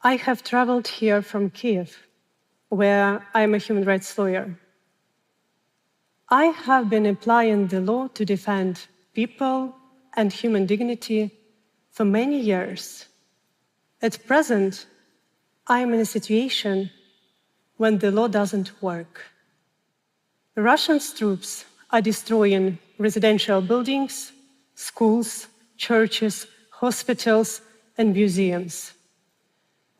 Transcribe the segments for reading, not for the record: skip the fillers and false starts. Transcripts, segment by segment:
I have traveled here from Kiev, where I'm a human rights lawyer. I have been applying the law to defend people and human dignity for many years. At present, I am in a situation when the law doesn't work. Russian troops are destroying residential buildings, schools, churches, hospitals, and museums.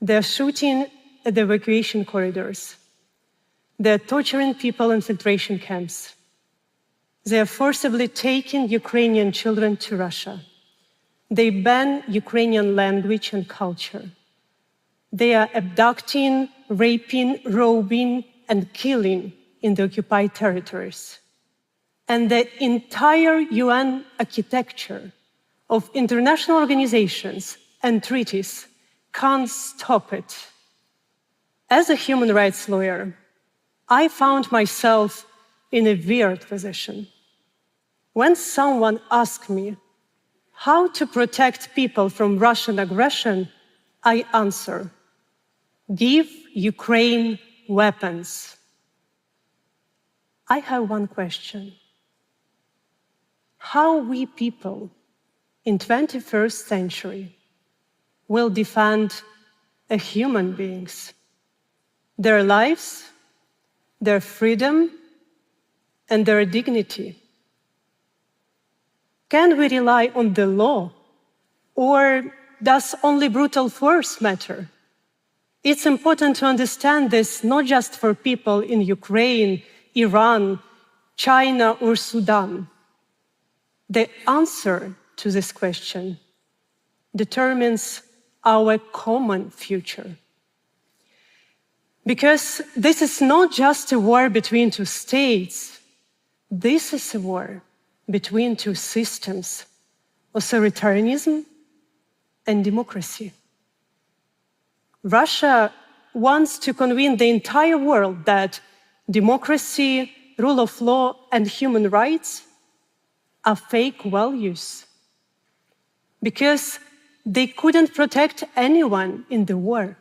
They're shooting at the evacuation corridors. They're torturing people in filtration camps. They are forcibly taking Ukrainian children to Russia. They ban Ukrainian language and culture. They are abducting, raping, robbing, and killing in the occupied territories. And the entire UN architecture of international organizations and treaties can't stop it. As a human rights lawyer, I found myself in a weird position. When someone asked me how to protect people from Russian aggression, I answer, give Ukraine weapons. I have one question. How we people in 21st century will defend human beings, their lives, their freedom, and their dignity? Can we rely on the law, or does only brutal force matter? It's important to understand this not just for people in Ukraine, Iran, China, or Sudan. The answer to this question determines our common future. Because this is not just a war between two states. This is a war between two systems, authoritarianism and democracy. Russia wants to convince the entire world that democracy, rule of law, and human rights are fake values because they couldn't protect anyone in the war.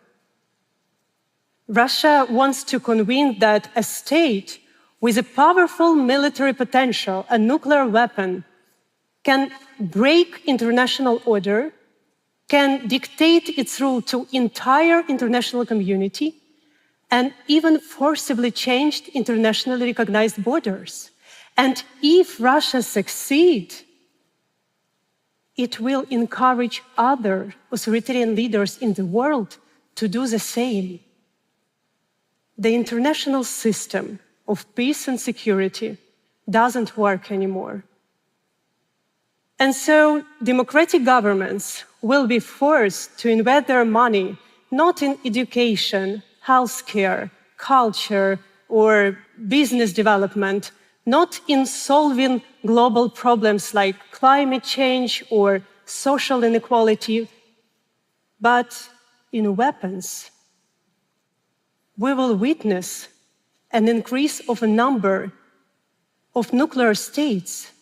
Russia wants to convince that a state with a powerful military potential, a nuclear weapon, can break international order, can dictate its rule to entire international community, and even forcibly change internationally recognized borders. And if Russia succeeds, it will encourage other authoritarian leaders in the world to do the same. The international system of peace and security doesn't work anymore. And so democratic governments will be forced to invest their money not in education, healthcare, culture, or business development, not in solving global problems like climate change or social inequality, but in weapons. We will witness an increase of a number of nuclear states,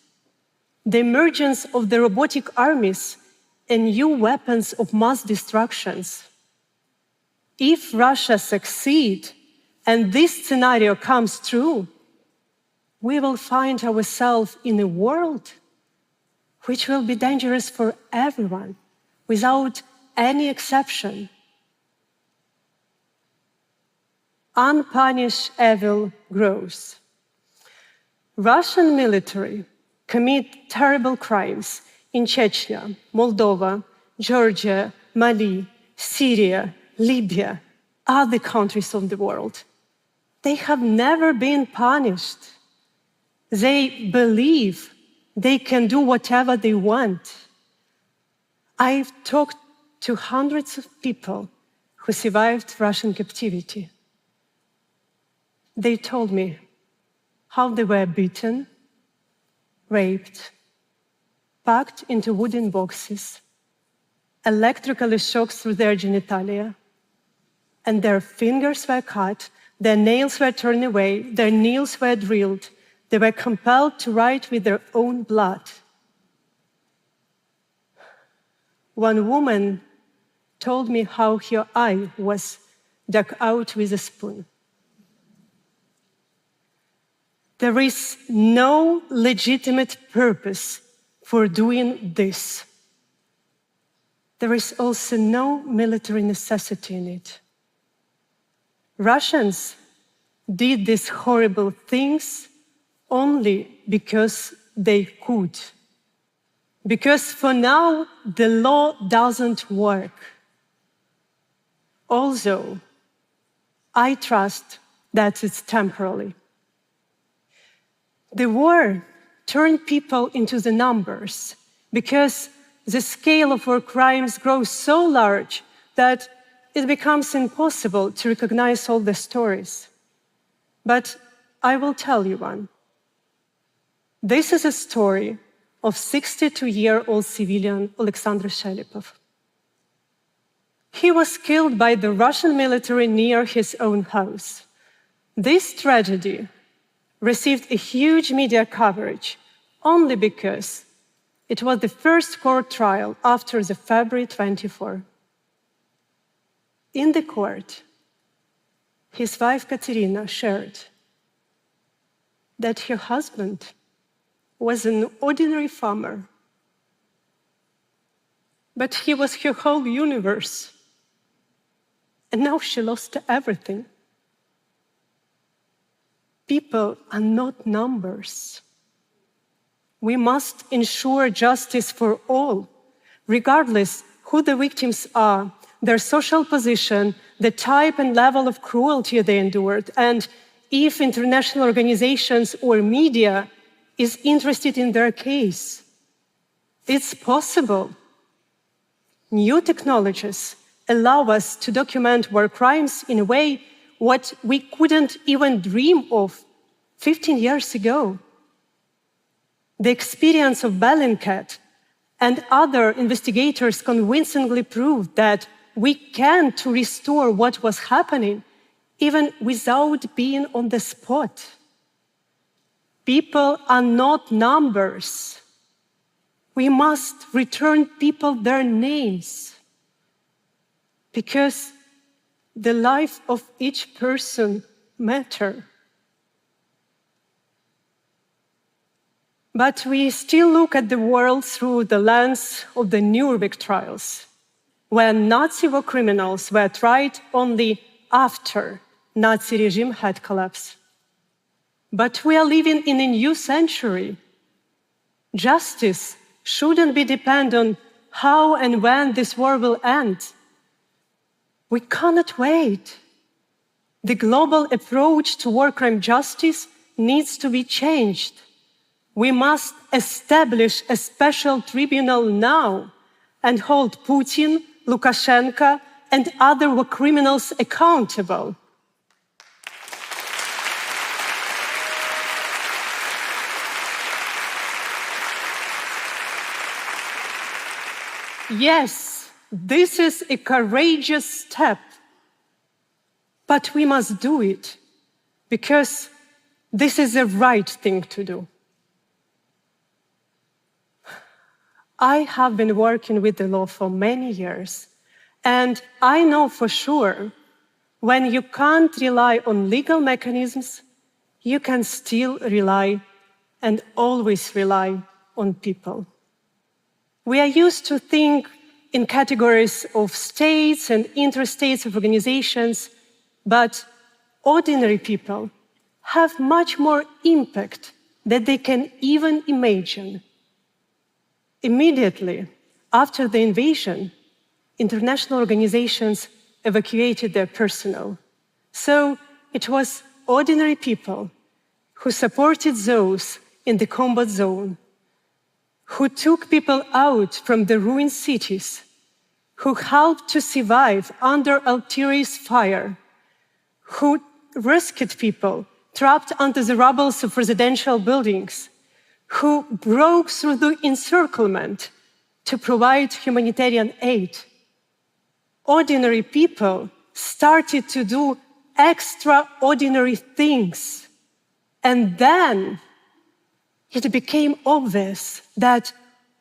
the emergence of the robotic armies, and new weapons of mass destruction. If Russia succeeds and this scenario comes true, we will find ourselves in a world which will be dangerous for everyone, without any exception. Unpunished evil grows. Russian military commit terrible crimes in Chechnya, Moldova, Georgia, Mali, Syria, Libya, other countries of the world. They have never been punished. They believe they can do whatever they want. I've talked to hundreds of people who survived Russian captivity. They told me how they were beaten, raped, packed into wooden boxes, electrically shocked through their genitalia, and their fingers were cut, their nails were torn away, their nails were drilled. They were compelled to write with their own blood. One woman told me how her eye was dug out with a spoon. There is no legitimate purpose for doing this. There is also no military necessity in it. Russians did these horrible things only because they could. Because for now, the law doesn't work. Also, I trust that it's temporary. The war turned people into the numbers because the scale of war crimes grows so large that it becomes impossible to recognize all the stories. But I will tell you one. This is a story of 62-year-old civilian Oleksandra. He was killed by the Russian military near his own house. This tragedy received a huge media coverage only because it was the first court trial after the February 24. In the court, his wife Katerina shared that her husband was an ordinary farmer, but he was her whole universe, and now she lost everything. People are not numbers. We must ensure justice for all, regardless who the victims are, their social position, the type and level of cruelty they endured, and if international organizations or media is interested in their case. It's possible. New technologies allow us to document war crimes in a way what we couldn't even dream of 15 years ago. The experience of Bellingcat and other investigators convincingly proved that we can to restore what was happening even without being on the spot. People are not numbers. We must return people their names because the life of each person matters. But we still look at the world through the lens of the Nuremberg trials, where Nazi war criminals were tried only after Nazi regime had collapsed. But we are living in a new century. Justice shouldn't be dependent on how and when this war will end. We cannot wait. The global approach to war crime justice needs to be changed. We must establish a special tribunal now and hold Putin, Lukashenko, and other war criminals accountable. Yes, this is a courageous step, but we must do it because this is the right thing to do. I have been working with the law for many years, and I know for sure when you can't rely on legal mechanisms, you can still rely and always rely on people. We are used to think in categories of states and interstates of organizations, but ordinary people have much more impact than they can even imagine. Immediately after the invasion, international organizations evacuated their personnel. So it was ordinary people who supported those in the combat zone, who took people out from the ruined cities, who helped to survive under artillery's fire, who rescued people trapped under the rubble of residential buildings, who broke through the encirclement to provide humanitarian aid. Ordinary people started to do extraordinary things. And then it became obvious that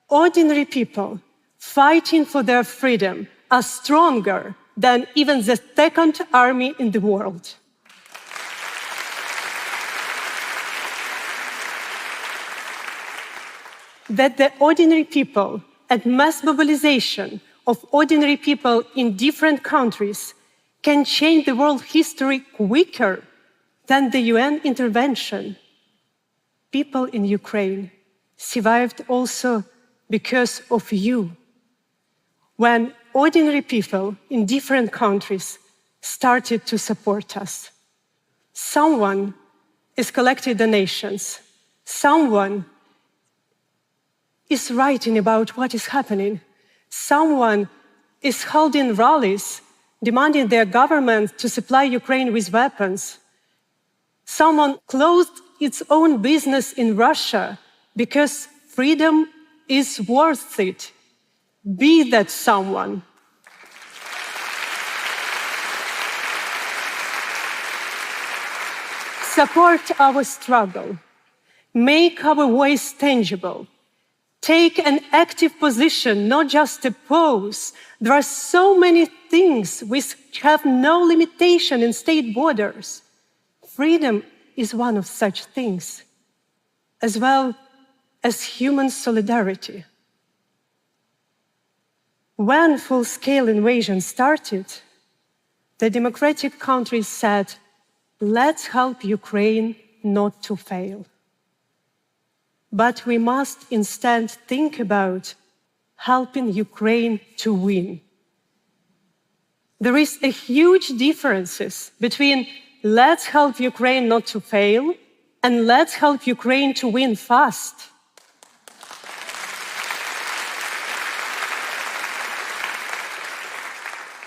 ordinary people fighting for their freedom are stronger than even the second army in the world. That the ordinary people and mass mobilization of ordinary people in different countries can change the world history quicker than the UN intervention. People in Ukraine survived also because of you. When ordinary people in different countries started to support us, someone is collecting donations, someone is writing about what is happening, someone is holding rallies demanding their government to supply Ukraine with weapons. Someone closed its own business in Russia because freedom is worth it. Be that someone. Support our struggle. Make our voice tangible. Take an active position, not just a pose. There are so many things which have no limitation in state borders. Freedom is one of such things, as well as human solidarity. When full-scale invasion started, the democratic countries said, let's help Ukraine not to fail. But we must instead think about helping Ukraine to win. There is a huge difference between let's help Ukraine not to fail and let's help Ukraine to win fast.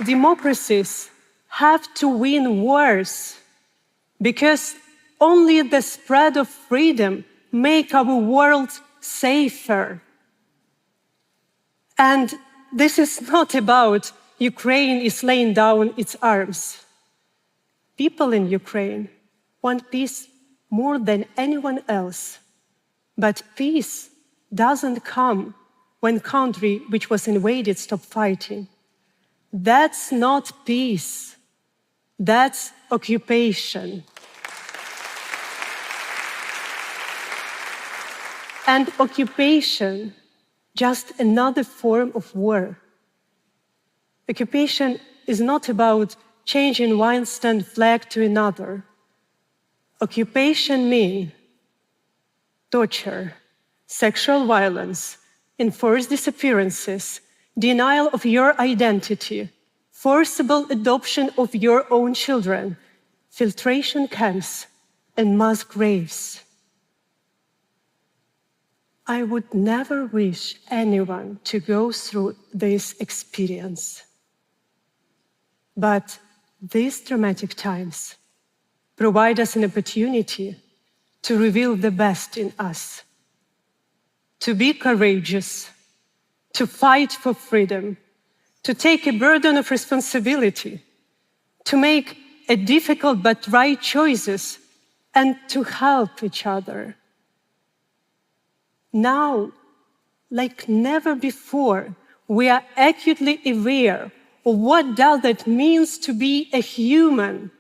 Democracies have to win wars because only the spread of freedom make our world safer. And this is not about Ukraine is laying down its arms. People in Ukraine want peace more than anyone else. But peace doesn't come when a country which was invaded stops fighting. That's not peace. That's occupation. And occupation, just another form of war. Occupation is not about changing one stand flag to another. Occupation means torture, sexual violence, enforced disappearances, denial of your identity, forcible adoption of your own children, filtration camps, and mass graves. I would never wish anyone to go through this experience. But these dramatic times provide us an opportunity to reveal the best in us, to be courageous, to fight for freedom, to take a burden of responsibility, to make a difficult but right choices, and to help each other. Now, like never before, we are acutely aware of what does it mean to be a human.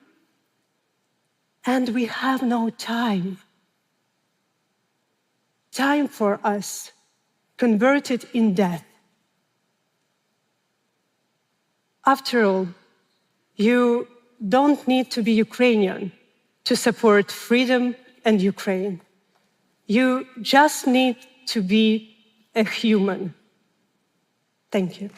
And we have no time. Time for us converted in death. After all, you don't need to be Ukrainian to support freedom and Ukraine. You just need to be a human. Thank you.